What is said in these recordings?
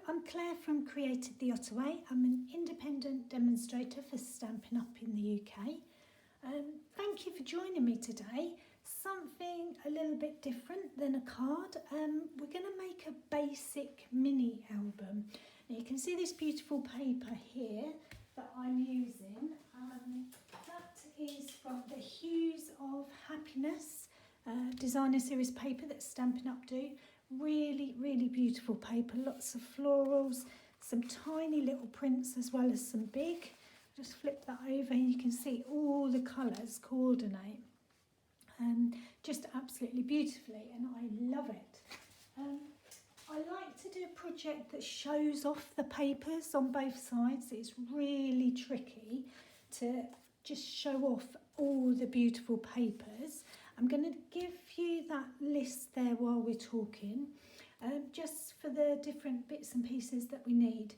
I'm Claire from Created the Ottaway. I'm an independent demonstrator for Stampin' Up in the UK. Thank you for joining me today. Something a little bit different than a card. We're going to make a basic mini album. Now you can see this beautiful paper here that I'm using. That is from the Hues of Happiness designer series paper that Stampin' Up do. Really beautiful paper, lots of florals, some tiny little prints as well as some big. Just flip that over and you can see all the colours coordinate just absolutely beautifully, and I love it. I like to do a project that shows off the papers on both sides. It's really tricky to just show off all the beautiful papers. I'm going to give you that list there while we're talking, just for the different bits and pieces that we need.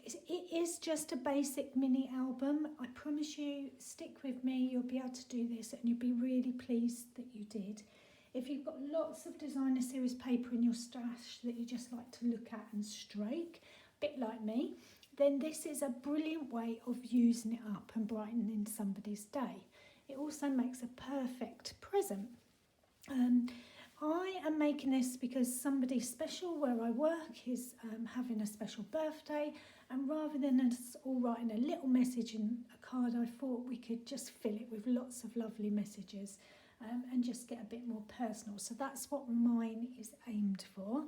It is just a basic mini album. I promise you, stick with me, you'll be able to do this and you'll be really pleased that you did. If you've got lots of designer series paper in your stash that you just like to look at and stroke, a bit like me, then this is a brilliant way of using it up and brightening somebody's day. It also makes a perfect present. I am making this because somebody special where I work is having a special birthday, and rather than us all writing a little message in a card, I thought we could just fill it with lots of lovely messages and just get a bit more personal. So that's what mine is aimed for.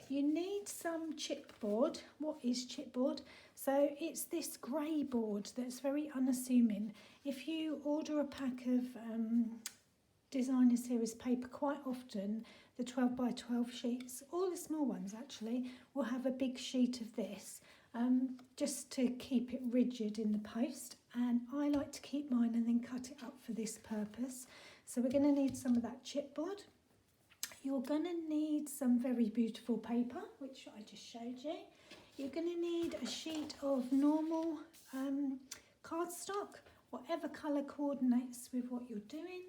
You need some chipboard. What is chipboard? So it's this grey board that's very unassuming. If you order a pack of designer series paper, quite often the 12 by 12 sheets, all the small ones actually, will have a big sheet of this just to keep it rigid in the post, and I like to keep mine and then cut it up for this purpose. So we're going to need some of that chipboard. You're going to need some very beautiful paper, which I just showed you. You're going to need a sheet of normal cardstock, whatever colour coordinates with what you're doing.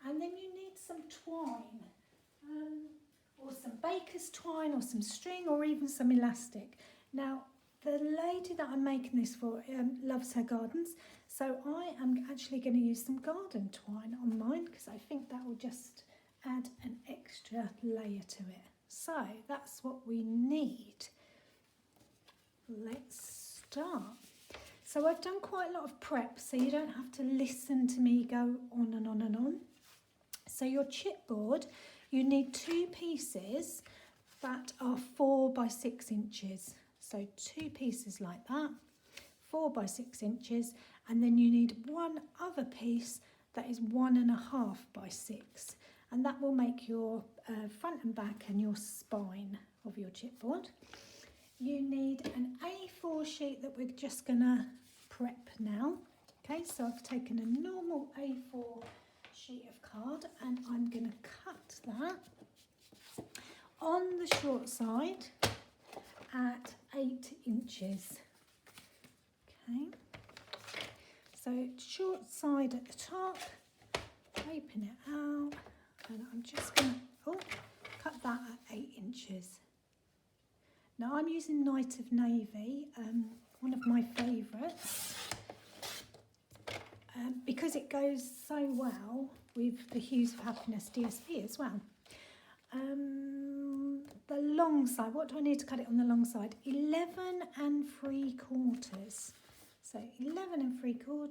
And then you need some twine, or some baker's twine, or some string, or even some elastic. Now, the lady that I'm making this for loves her gardens, so I am actually going to use some garden twine on mine because I think that will just add an extra layer to it. So that's what we need. Let's start. So I've done quite a lot of prep, so you don't have to listen to me go on and on and on. So your chipboard, you need two pieces that are 4 by 6 inches. So two pieces like that, 4 by 6 inches, and then you need one other piece that is 1.5 by 6. And that will make your front and back and your spine of your chipboard. You need an A4 sheet that we're just going to prep now. Okay, so I've taken a normal A4 sheet of card and I'm going to cut that on the short side at 8 inches. Okay, so short side at the top, open it out. And I'm just going to cut that at 8 inches. Now I'm using Night of Navy, one of my favourites, because it goes so well with the Hues of Happiness DSP as well. The long side, what do I need to cut it on the long side? 11 3/4. So 11 3/4,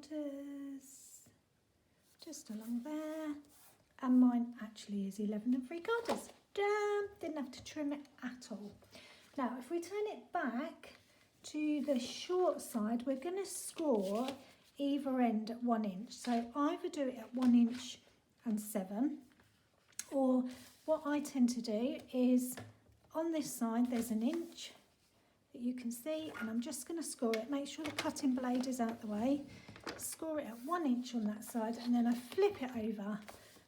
just along there. And mine actually is 11 3/4. Damn, didn't have to trim it at all. Now, if we turn it back to the short side, we're going to score either end at 1 inch. So either do it at 1 inch and 7, or what I tend to do is on this side, there's 1 inch that you can see, and I'm just going to score it. Make sure the cutting blade is out the way. Score it at 1 inch on that side, and then I flip it over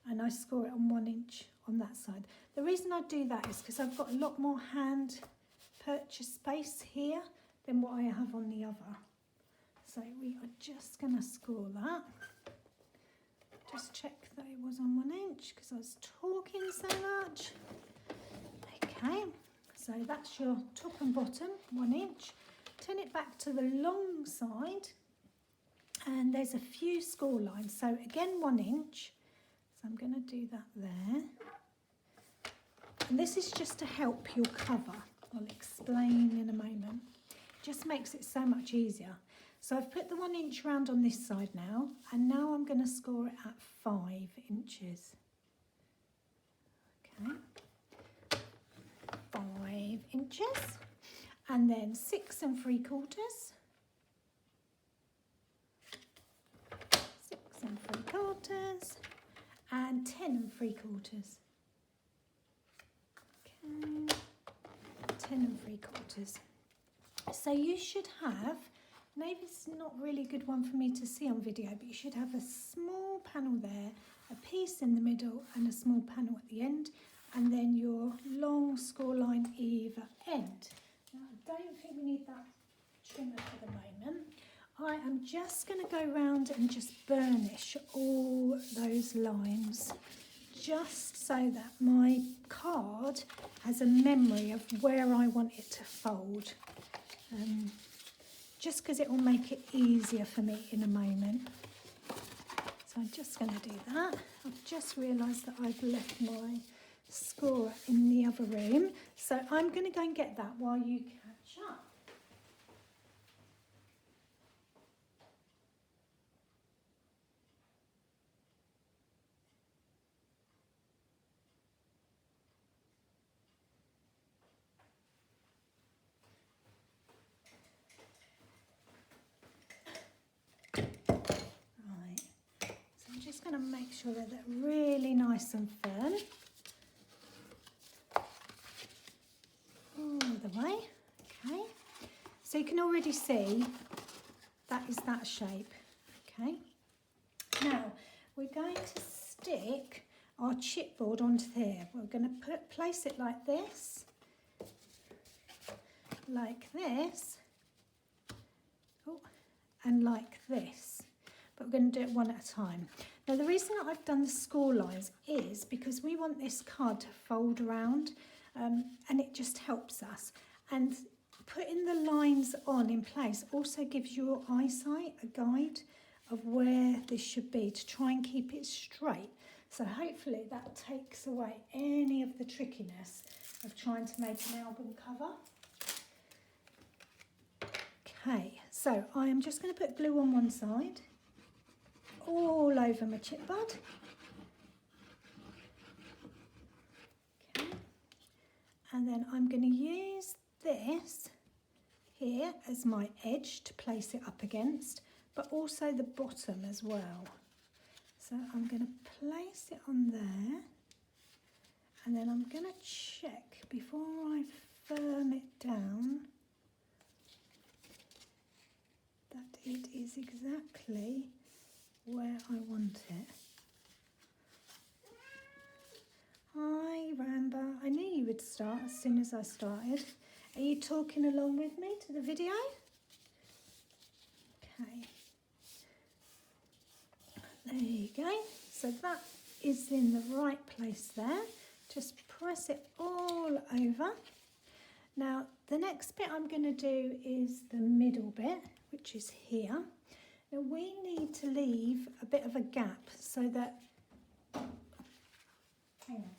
and I score it on 1 inch on that side. The reason I do that is because I've got a lot more hand purchase space here than what I have on the other. So we are just going to score that. Just check that it was on 1 inch because I was talking so much. Okay, So that's your top and bottom, 1 inch. Turn it back to the long side, and there's a few score lines. So again, 1 inch. So I'm going to do that there. And this is just to help your cover. I'll explain in a moment. Just makes it so much easier. So I've put the 1 inch round on this side now, and now I'm going to score it at 5 inches. Okay, 5 inches, and then 6 3/4, 6 3/4, and 10 3/4. Okay, 10 3/4. So you should have, maybe it's not really a good one for me to see on video, but you should have a small panel there, a piece in the middle and a small panel at the end, and then your long score line either end. Now I don't think we need that trimmer for the moment. I am just going to go round and just burnish all those lines, just so that my card has a memory of where I want it to fold. Just because it will make it easier for me in a moment. So I'm just going to do that. I've just realised that I've left my scorer in the other room. So I'm going to go and get that while you catch up. Going to make sure that they're really nice and firm all the way. Okay, so you can already see that is that shape. Okay, now we're going to stick our chipboard onto there. We're going to place it like this, oh, and like this, but we're going to do it one at a time. Now the reason that I've done the score lines is because we want this card to fold around, and it just helps us. And putting the lines on in place also gives your eyesight a guide of where this should be to try and keep it straight. So hopefully that takes away any of the trickiness of trying to make an album cover. Okay, so I am just going to put glue on one side, all over my chipboard. Okay, and then I'm going to use this here as my edge to place it up against, but also the bottom as well. So I'm going to place it on there, and then I'm going to check before I firm it down that it is exactly where I want it. Hi Ramba, I knew you would start as soon as I started. Are you talking along with me to the video? Okay. There you go. So that is in the right place there. Just press it all over. Now the next bit I'm going to do is the middle bit, which is here. Now we need to leave a bit of a gap so that, hang on,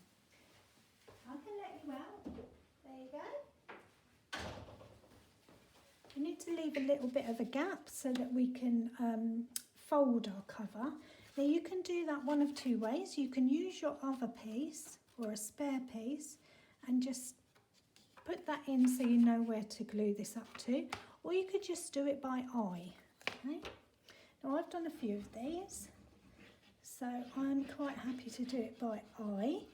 I can let you out, there you go. We need to leave a little bit of a gap so that we can fold our cover. Now you can do that one of two ways. You can use your other piece or a spare piece and just put that in so you know where to glue this up to, or you could just do it by eye. Okay. Now I've done a few of these, so I'm quite happy to do it by eye.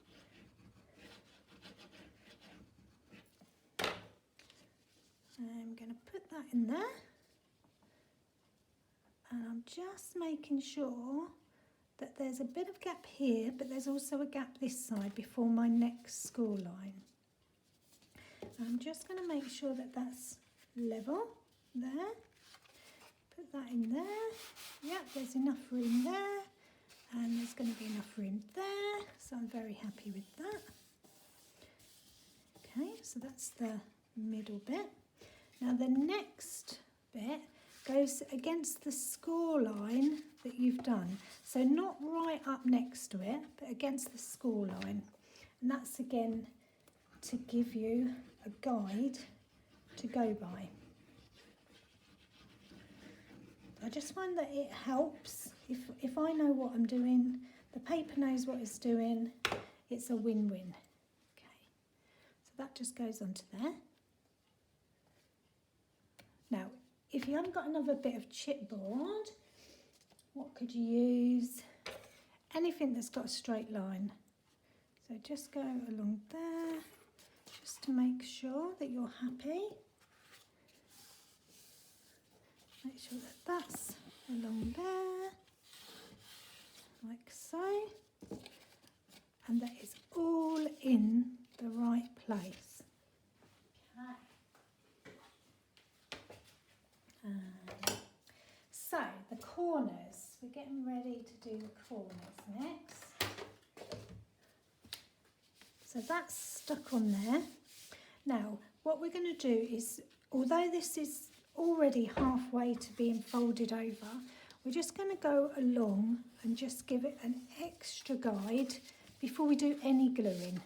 I'm going to put that in there, and I'm just making sure that there's a bit of gap here, but there's also a gap this side before my next score line. I'm just going to make sure that that's level there. Put that in there. Yep, there's enough room there, and there's going to be enough room there, so I'm very happy with that. Okay, so that's the middle bit. Now the next bit goes against the score line that you've done. So not right up next to it, but against the score line. And that's again to give you a guide to go by. I just find that it helps. If I know what I'm doing, the paper knows what it's doing, it's a win-win. Okay, so that just goes onto there. Now, if you haven't got another bit of chipboard, what could you use? Anything that's got a straight line. So just go along there, just to make sure that you're happy. Make sure that that's along there, like so. And that is all in the right place. Okay. So the corners, we're getting ready to do the corners next. So that's stuck on there. Now what we're going to do is, although this is already halfway to being folded over, we're just going to go along and just give it an extra guide before we do any gluing.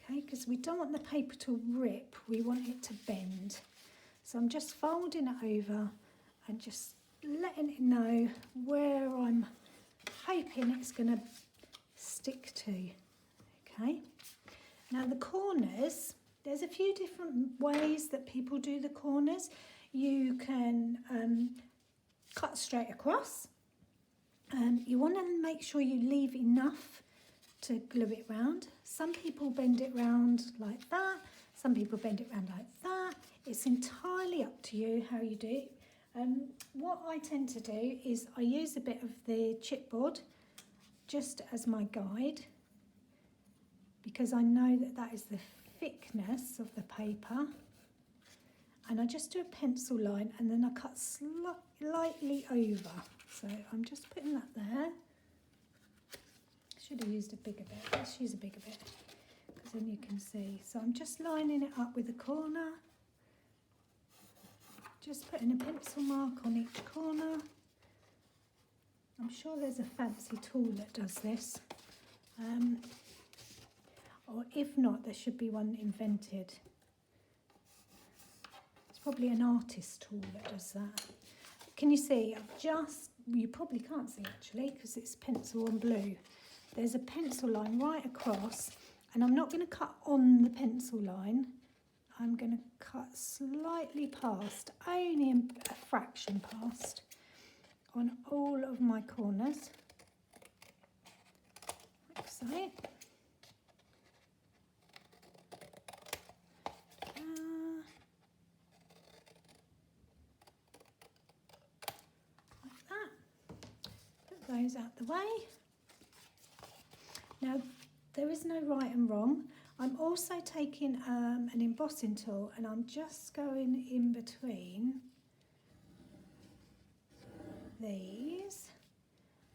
Okay, because we don't want the paper to rip, we want it to bend. So I'm just folding it over and just letting it know where I'm hoping it's going to stick to. Okay, now the corners, there's a few different ways that people do the corners. You can cut straight across. You want to make sure you leave enough to glue it round. Some people bend it round like that. Some people bend it round like that. It's entirely up to you how you do it. What I tend to do is I use a bit of the chipboard just as my guide, because I know that that is the thickness of the paper, and I just do a pencil line and then I cut slightly over. So I'm just putting that there. Should have used a bigger bit. Let's use a bigger bit because then you can see. So I'm just lining it up with a corner, just putting a pencil mark on each corner. I'm sure there's a fancy tool that does this. Or if not, there should be one invented. It's probably an artist tool that does that. Can you see? You probably can't see actually because it's pencil and blue. There's a pencil line right across, and I'm not going to cut on the pencil line. I'm going to cut slightly past, only a fraction past, on all of my corners, like so. Those out the way. Now there is no right and wrong. I'm also taking an embossing tool and I'm just going in between these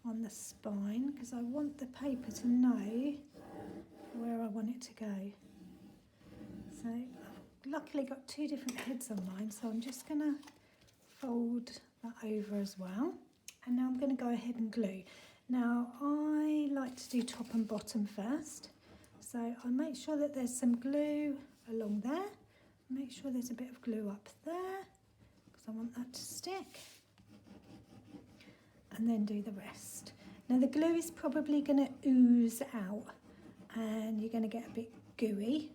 on the spine because I want the paper to know where I want it to go. So I've luckily got two different heads on mine, so I'm just going to fold that over as well. And now I'm going to go ahead and glue. Now I like to do top and bottom first. So I make sure that there's some glue along there. Make sure there's a bit of glue up there because I want that to stick. And then do the rest. Now the glue is probably going to ooze out and you're going to get a bit gooey.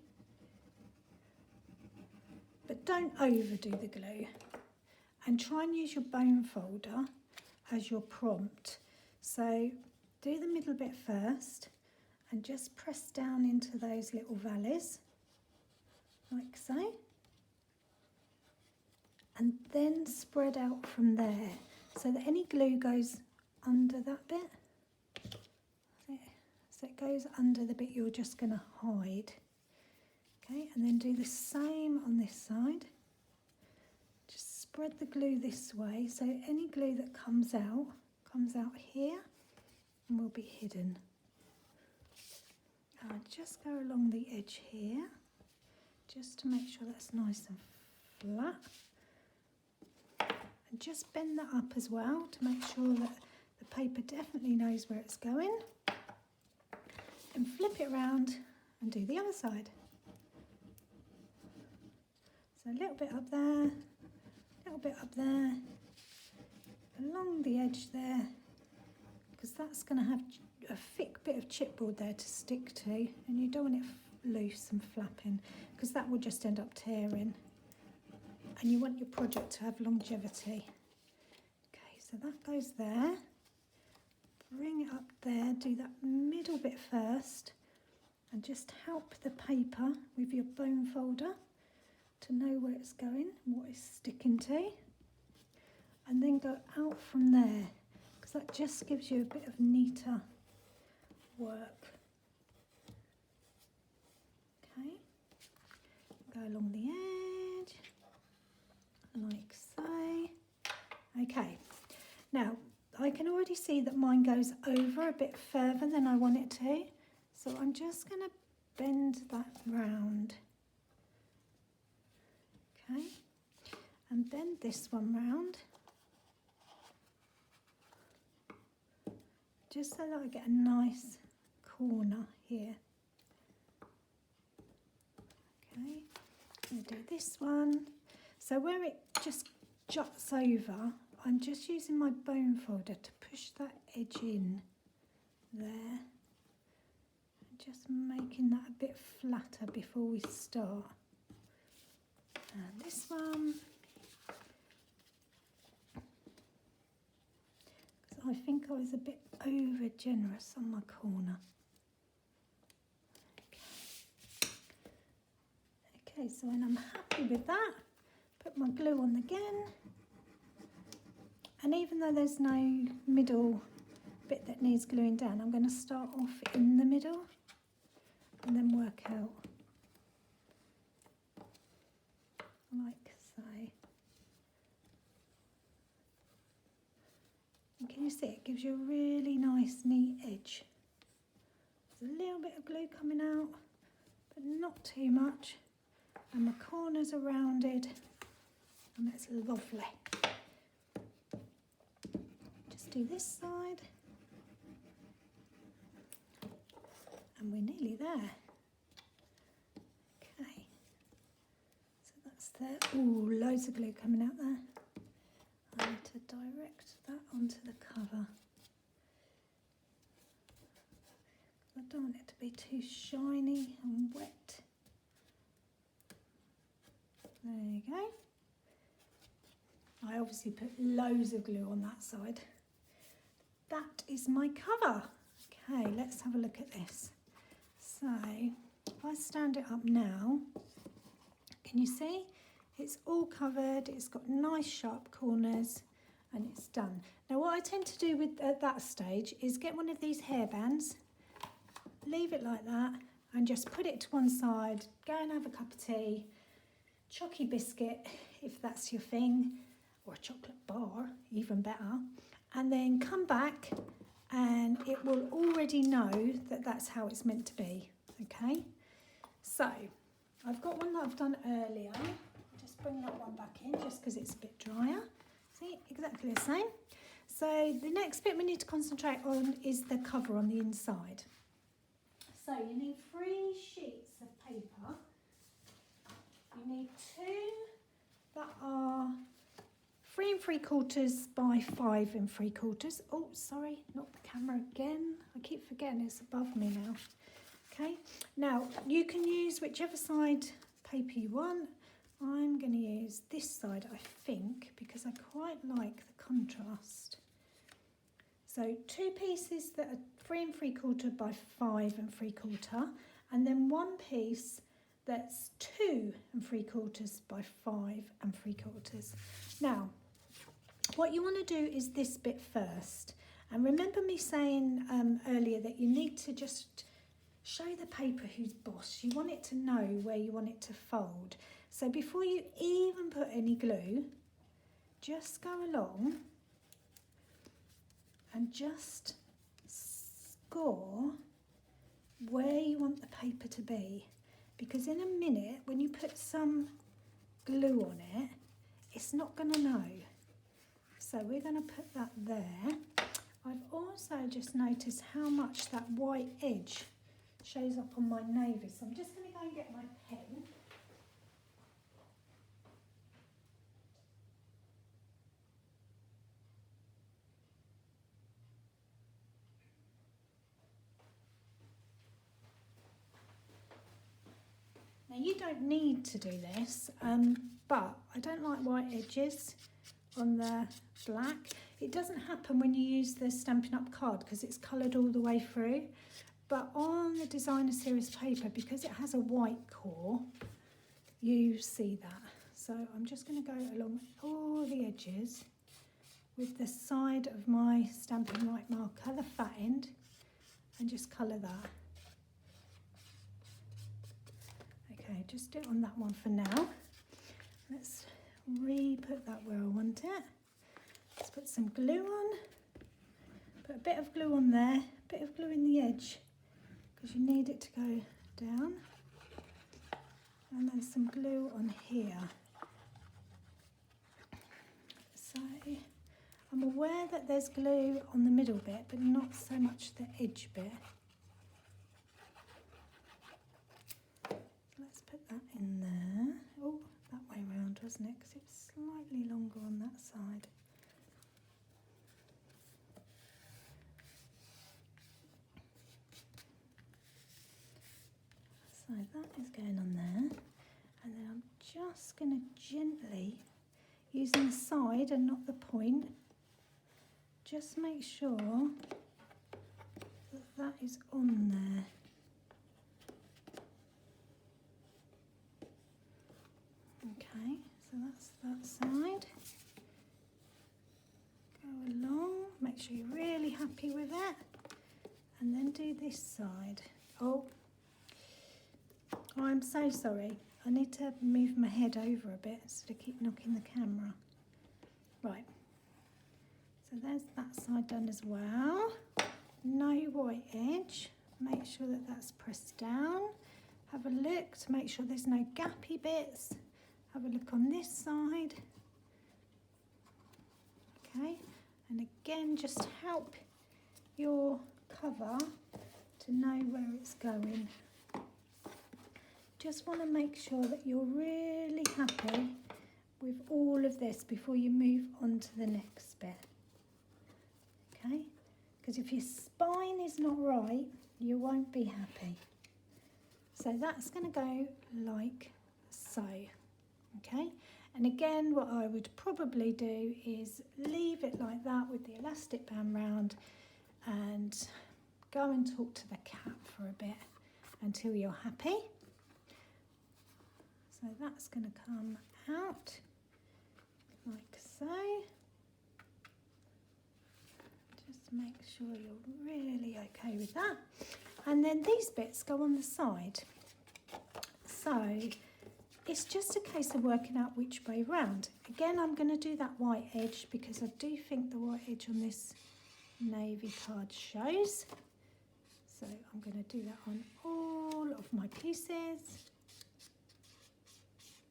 But don't overdo the glue. And try and use your bone folder as your prompt. So do the middle bit first and just press down into those little valleys like so, and then spread out from there so that any glue goes under that bit. So it goes under the bit you're just going to hide. Okay, and then do the same on this side. Just spread the glue this way so any glue that comes out here and will be hidden. I'll just go along the edge here just to make sure that's nice and flat. And just bend that up as well to make sure that the paper definitely knows where it's going. And flip it around and do the other side. So a little bit up there, a little bit up there, along the edge there, because that's going to have a thick bit of chipboard there to stick to, and you don't want it loose and flapping, because that will just end up tearing. And you want your project to have longevity. Okay, so that goes there. Bring it up there, do that middle bit first, and just help the paper with your bone folder to know where it's going, what it's sticking to. And then go out from there, because that just gives you a bit of neater work. Okay, go along the edge, like so. Okay, now I can already see that mine goes over a bit further than I want it to, so I'm just going to bend that round. Okay, and bend this one round, just so that I get a nice corner here. Okay, I'll do this one. So where it just juts over, I'm just using my bone folder to push that edge in there. And just making that a bit flatter before we start. And this one, because I think I was a bit over generous on my corner. Okay, so when I'm happy with that, put my glue on again. And even though there's no middle bit that needs gluing down, I'm going to start off in the middle and then work out like so. And can you see it gives you a really nice neat edge? There's a little bit of glue coming out, but not too much. And my corners are rounded, and that's lovely. Just do this side, and we're nearly there. Okay, so that's there. Ooh, loads of glue coming out there. I need to direct that onto the cover. I don't want it to be too shiny and wet. There you go. I obviously put loads of glue on that side. That is my cover. Okay, let's have a look at this. So, if I stand it up now, can you see? It's all covered, it's got nice sharp corners, and it's done. Now what I tend to do with at that stage is get one of these hairbands, leave it like that, and just put it to one side, go and have a cup of tea, chalky biscuit if that's your thing, or a chocolate bar, even better, and then come back and it will already know that that's how it's meant to be. Okay, so I've got one that I've done earlier. Just bring that one back in just because it's a bit drier. See, exactly the same. So the next bit we need to concentrate on is the cover on the inside. So you need 3 sheets of paper. You need 2 that are 3 3/4 by 5 3/4. Oh, sorry, not the camera again. I keep forgetting it's above me now. Okay, now you can use whichever side paper you want. I'm going to use this side, I think, because I quite like the contrast. So 2 pieces that are 3 3/4 by 5 3/4, and then 1 piece that's 2 3/4 by 5 3/4. Now, what you want to do is this bit first. And remember me saying earlier that you need to just show the paper who's boss. You want it to know where you want it to fold. So before you even put any glue, just go along and just score where you want the paper to be. because in a minute when you put some glue on it, it's not going to know. So we're going to put that there. I've also just noticed how much that white edge shows up on my navy, so I'm just going to go and get my pen. Now you don't need to do this, but I don't like white edges on the black. It doesn't happen when you use the Stampin' Up card because it's coloured all the way through, but on the designer series paper, because it has a white core, you see that. So I'm just going to go along all the edges with the side of my Stampin' White marker, the fat end, and just colour that. Okay, just do it on that one for now. Let's re-put that where I want it. Let's put some glue on. Put a bit of glue on there, a bit of glue in the edge, because you need it to go down. And then some glue on here. So I'm aware that there's glue on the middle bit, but not so much the edge bit. Let's put that in there. Oh, that way round, wasn't it? Because it's slightly longer on that side. So that is going on there. And then I'm just going to gently, using the side and not the point, just make sure that that is on there. Okay, so that's that side. Go along, make sure you're really happy with it, and then do this side. Oh, I'm so sorry. I need to move my head over a bit so to keep knocking the camera. Right, so there's that side done as well. No white edge. Make sure that that's pressed down. Have a look to make sure there's no gappy bits. Have a look on this side. Okay, and again, just help your cover to know where it's going. Just want to make sure that you're really happy with all of this before you move on to the next bit. Okay, because if your spine is not right, you won't be happy. So that's going to go like so. Okay, and again, what I would probably do is leave it like that with the elastic band round and go and talk to the cat for a bit until you're happy. So that's going to come out like so. Just make sure you're really okay with that. And then these bits go on the side. So it's just a case of working out which way round. Again, I'm going to do that white edge because I do think the white edge on this navy card shows. So I'm going to do that on all of my pieces,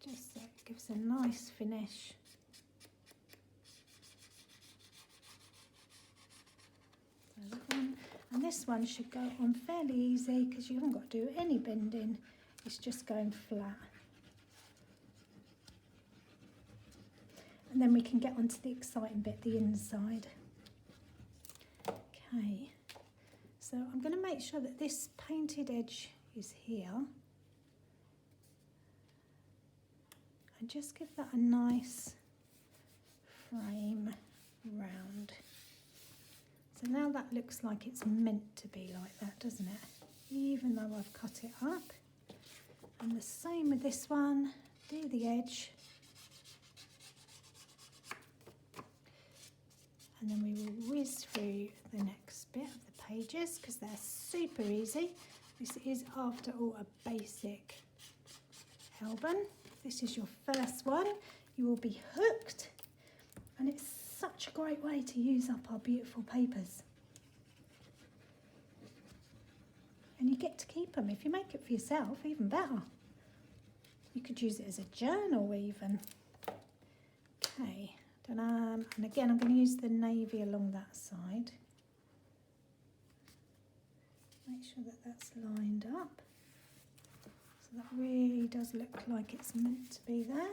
just so it gives a nice finish. So that one, and this one should go on fairly easy because you haven't got to do any bending, it's just going flat. And then we can get onto the exciting bit, the inside. Okay, so I'm going to make sure that this painted edge is here. And just give that a nice frame round. So now that looks like it's meant to be like that, doesn't it? Even though I've cut it up. And the same with this one, do the edge. And then we will whiz through the next bit of the pages because they're super easy. This is, after all, a basic album. If this is your first one, you will be hooked. And it's such a great way to use up our beautiful papers. And you get to keep them. If you make it for yourself, even better. You could use it as a journal even. Okay, and again I'm going to use the navy along that side. Make sure that that's lined up. So that really does look like it's meant to be there.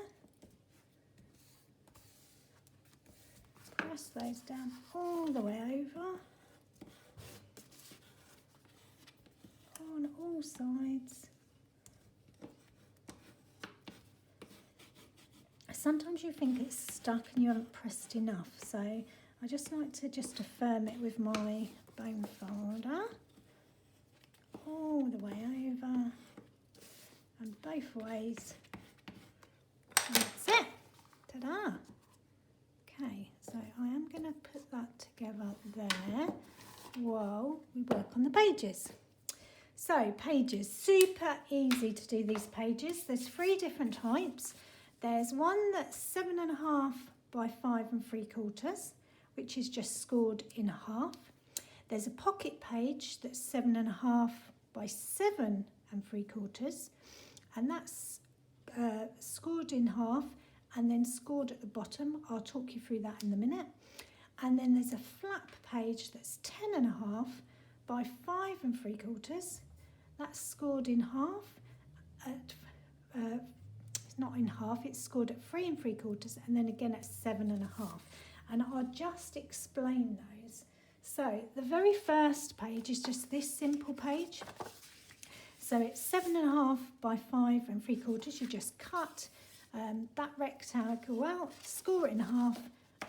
Press those down all the way over. On all sides. Sometimes you think it's stuck and you haven't pressed enough, so I just like to just affirm it with my bone folder all the way over and both ways. And that's it. Ta-da! Okay, so I am going to put that together there while we work on the pages. So pages, super easy to do these pages. There's 3 different types. There's one that's 7.5 by 5 3/4, which is just scored in half. There's a pocket page that's 7.5 by 7 3/4, and that's scored in half and then scored at the bottom. I'll talk you through that in a minute. And then there's a flap page that's 10.5 by 5 3/4. That's scored in half at it's not in half, it's scored at 3 3/4 and then again at 7.5. And I'll just explain those. So the very first page is just this simple page. So it's 7.5 by 5 3/4. You just cut that rectangle out, score it in half,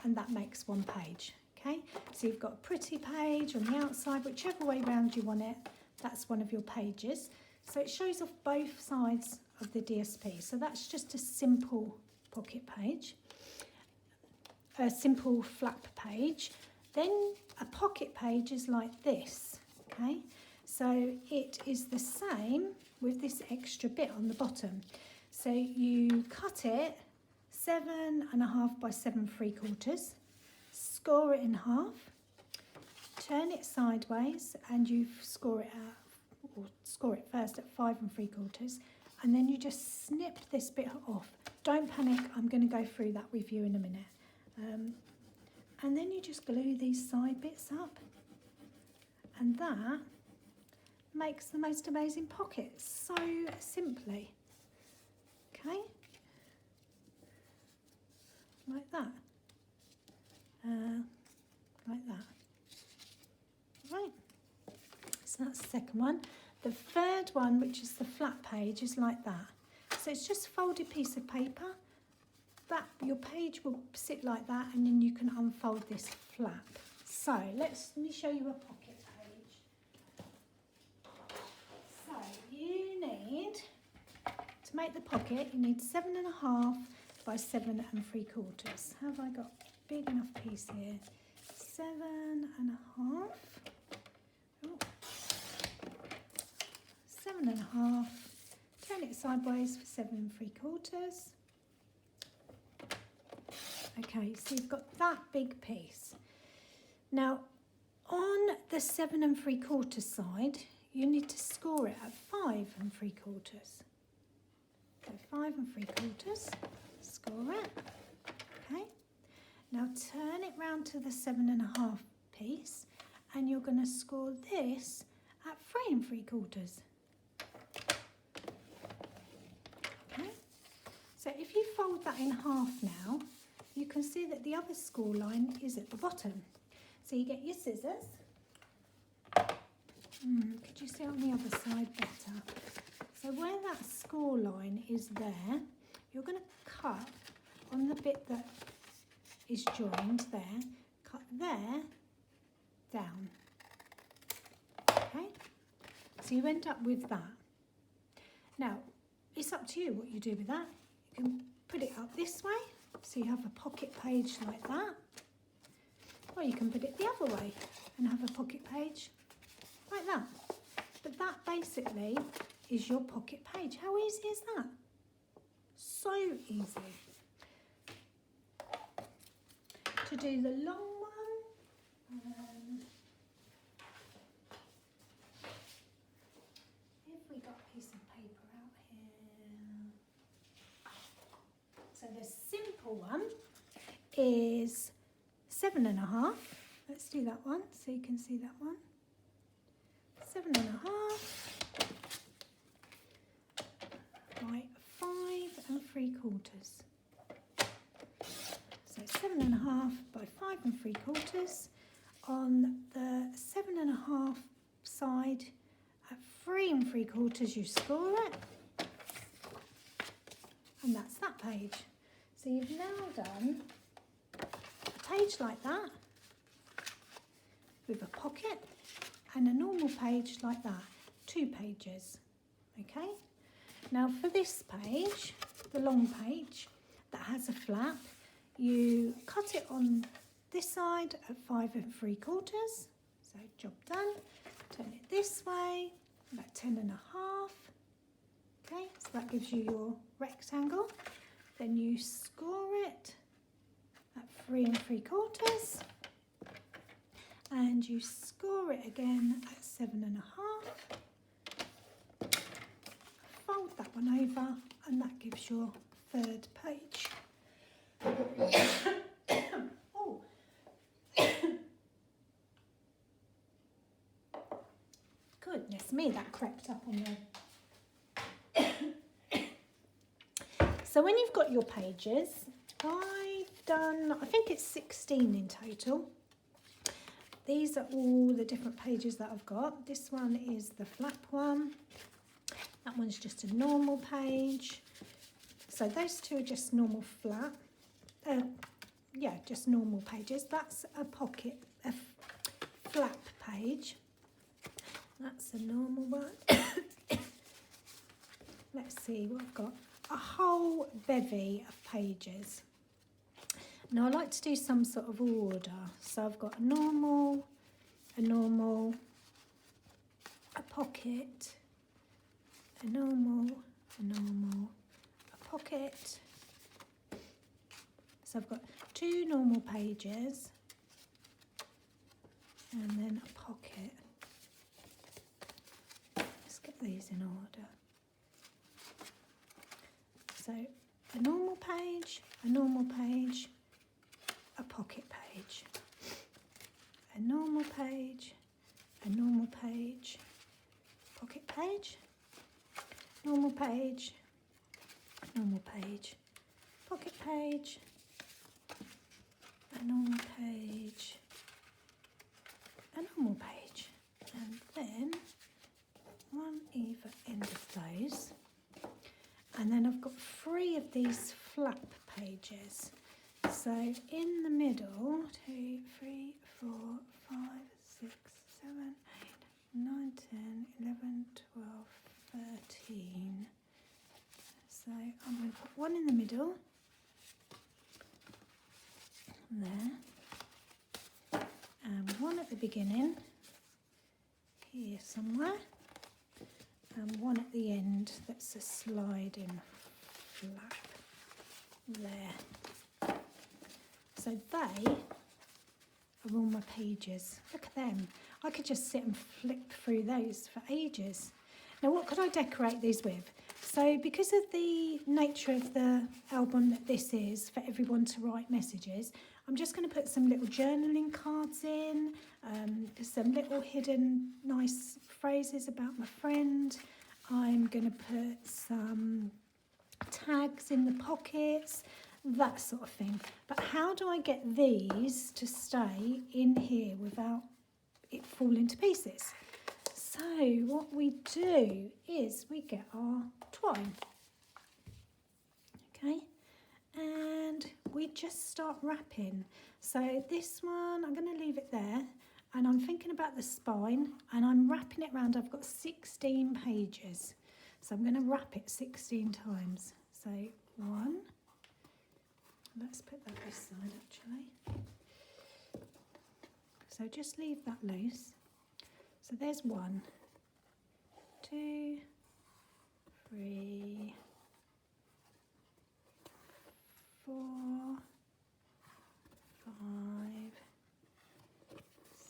and that makes one page. Okay, so you've got a pretty page on the outside, whichever way round you want it, that's one of your pages. So it shows off both sides of the DSP. So that's just a simple pocket page, a simple flap page. Then a pocket page is like this, okay? So it is the same with this extra bit on the bottom. So you cut it 7.5 by 7 3/4, score it in half, turn it sideways, and you score it out, or score it first at 5 3/4, and then you just snip this bit off. Don't panic, I'm going to go through that with you in a minute. And then you just glue these side bits up, and that makes the most amazing pocket so simply. Okay, like that, like that. Right, so that's the second one. The third one, which is the flat page, is like that. So it's just a folded piece of paper. That your page will sit like that, and then you can unfold this flap. So let me show you a pocket page. So you need, to make the pocket, you need 7.5 by 7 3/4. Have I got a big enough piece here? 7.5. Oh. 7.5. Turn it sideways for 7 3/4. Okay, so you've got that big piece. Now, on the 7 3/4 side, you need to score it at 5 3/4. So 5 3/4, score it. Okay. Now turn it round to the 7.5 piece, and you're going to score this at 3 3/4. Okay. So if you fold that in half now, you can see that the other score line is at the bottom. So you get your scissors. Could you see on the other side better? So where that score line is there, you're going to cut on the bit that is joined there, cut there, down. Okay? So you end up with that. Now, it's up to you what you do with that. You can put it up this way, so you have a pocket page like that, or you can put it the other way and have a pocket page like that. But that basically is your pocket page. How easy is that? So easy. To do the long one, if we got a piece of paper out here, simple one is 7.5. Let's do that one so you can see that one. 7.5 by 5 3/4. So 7.5 by 5 3/4. On the 7.5 side, at 3 3/4, you score it. And that's that page. So you've now done a page like that with a pocket and a normal page like that, 2 pages. Okay, now for this page, the long page that has a flap, you cut it on this side at 5 3/4. So job done. Turn it this way, about 10.5. Okay, so that gives you your rectangle. Then you score it at 3 3/4, and you score it again at 7.5. Fold that one over, and that gives your 3rd page. Oh. Goodness me, that crept up on there. So when you've got your pages, I think it's 16 in total. These are all the different pages that I've got. This one is the flap one. That one's just a normal page. So those two are just normal flap. Just normal pages. That's a pocket, a flap page. That's a normal one. Let's see what I've got. A whole bevy of pages. Now I like to do some sort of order. So I've got a normal, a pocket, a normal, a pocket. So I've got 2 normal pages and then a pocket. Let's get these in order. So a normal page, a pocket page, a normal page, pocket page, normal page, pocket page, a normal page, a normal page, and then one either end of those. And then I've got 3 of these flap pages. So in the middle, 2, 3, 4, 5, 6, 7, 8, 9, 10, 11, 12, 13. So I'm going to put one in the middle, there, and one at the beginning, here somewhere, and one at the end that's a sliding flap, there. So they are all my pages. Look at them. I could just sit and flip through those for ages. Now what could I decorate these with? So because of the nature of the album that this is for everyone to write messages, I'm just going to put some little journaling cards in, some little hidden nice phrases about my friend. I'm going to put some tags in the pockets, that sort of thing. But how do I get these to stay in here without it falling to pieces? So what we do is we get our twine, okay, and we just start wrapping. So this one, I'm going to leave it there, and I'm thinking about the spine, and I'm wrapping it round. I've got 16 pages, so I'm going to wrap it 16 times. So 1, let's put that this side actually. So just leave that loose. So there's 1, 2, 3, 4, 5,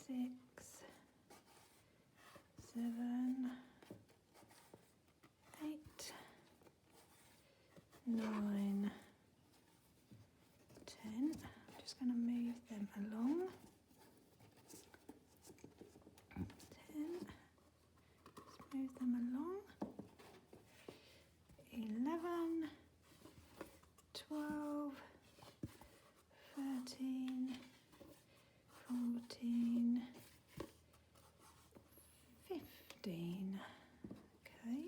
6, 7, 8, 9, 10. I'm just going to move them along. 10. Let's move them along. 11, 12, 13, 14, 15. Okay.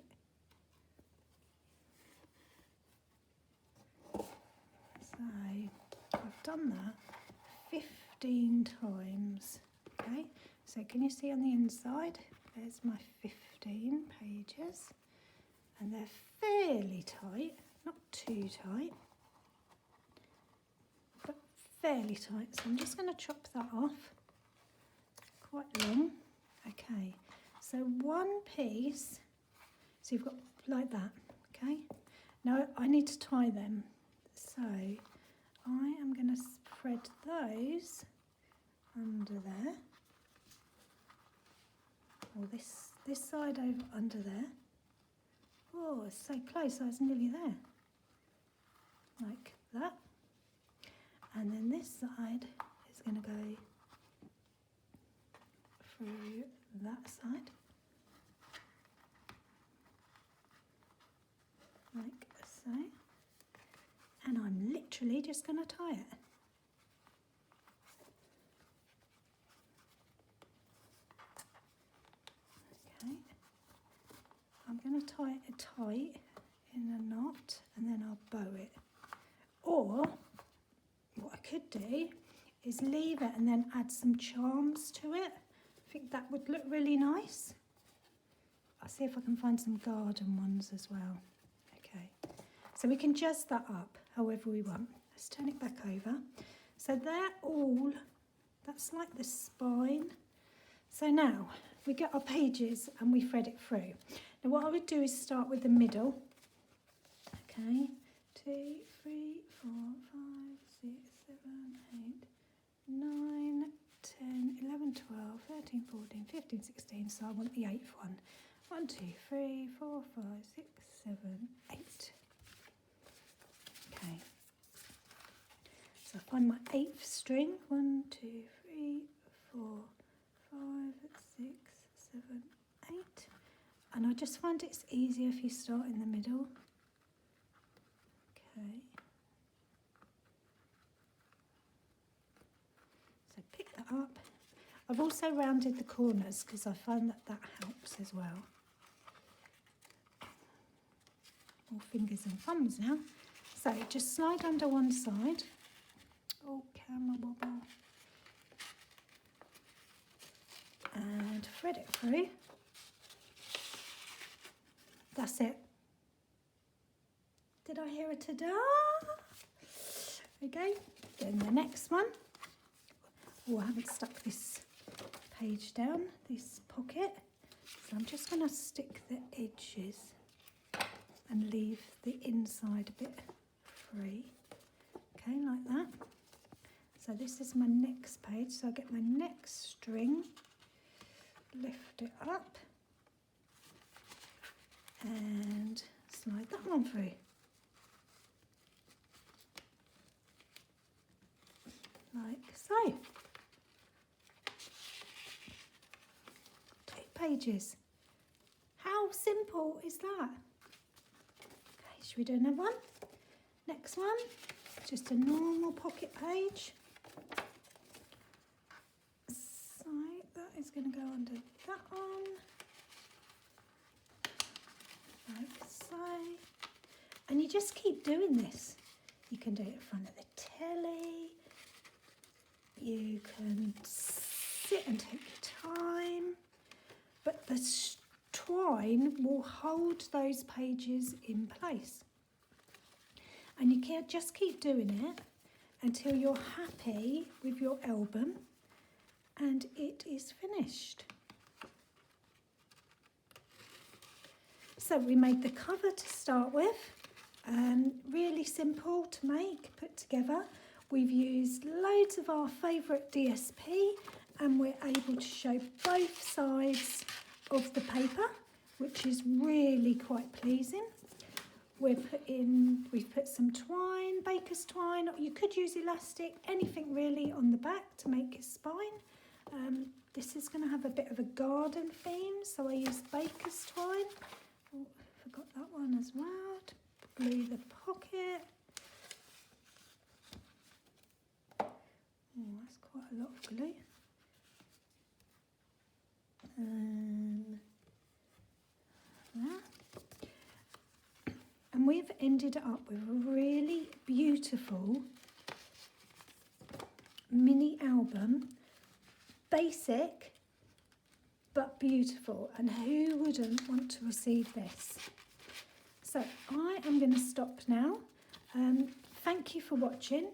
So I've done that 15 times. Okay. So can you see on the inside? There's my 15 pages. And they're fairly tight, not too tight, but fairly tight. So I'm just going to chop that off, quite long. Okay, so one piece, so you've got like that, okay? Now I need to tie them. So I am going to spread those under there, or this side over under there. Oh, it's so close, I was nearly there. Like that. And then this side is going to go through that side. Like so. And I'm literally just going to tie it. Okay. I'm going to tie it tight in a knot and then I'll bow it. Or what I could do is leave it and then add some charms to it. I think that would look really nice. I'll see if I can find some garden ones as well. Okay, so we can jazz that up however we want. Let's turn it back over. So they're all, that's like the spine. So now we get our pages and we thread it through. Now what I would do is start with the middle. Okay, 2, 3, 4, 5, 6, 7, 8, 9, 10, 11, 12, 13, 14, 15, 16. So I want the 8th one. 1, 2, 3, 4, 5, 6, 7, 8. Okay. So I find my 8th string. 1, 2, 3, 4, 5, 6, 7, 8. And I just find it's easier if you start in the middle. Okay. So pick that up. I've also rounded the corners because I find that helps as well. More fingers and thumbs now. So just slide under one side. Oh, camera wobble. And thread it through. That's it. Did I hear a ta-da? Okay, then the next one. Oh, I haven't stuck this page down, this pocket. So I'm just going to stick the edges and leave the inside a bit free. Okay, like that. So this is my next page. So I get my next string, lift it up, and slide that one through. Like so. 2 pages. How simple is that? Okay, should we do another one? Next one, just a normal pocket page. So that is going to go under that one. Like so. And you just keep doing this. You can do it in front of the telly. You can sit and take your time. But the twine will hold those pages in place. And you can just keep doing it until you're happy with your album and it is finished. So we made the cover to start with, really simple to make, put together. We've used loads of our favourite DSP and we're able to show both sides of the paper, which is really quite pleasing. we've put some twine, baker's twine, or you could use elastic, anything really on the back to make his spine. This is going to have a bit of a garden theme, so I used baker's twine. Oh, forgot that one as well. To glue the pocket. Oh, that's quite a lot of glue. And we've ended up with a really beautiful mini album, basic but beautiful, and who wouldn't want to receive this? So I am going to stop now. Thank you for watching.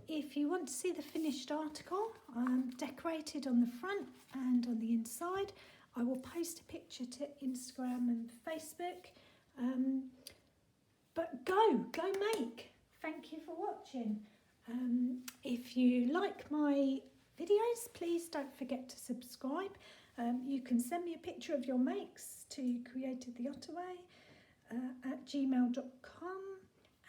If you want to see the finished article, decorated on the front and on the inside, I will post a picture to Instagram and Facebook. But go make. Thank you for watching. If you like my videos, please don't forget to subscribe. You can send me a picture of your makes to createtheottaway@gmail.com.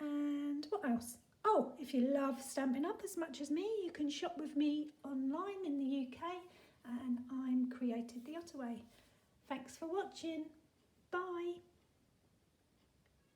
And what else? Oh, if you love Stampin' Up as much as me, you can shop with me online in the UK, and I'm Created the Ottaway. Thanks for watching. Bye.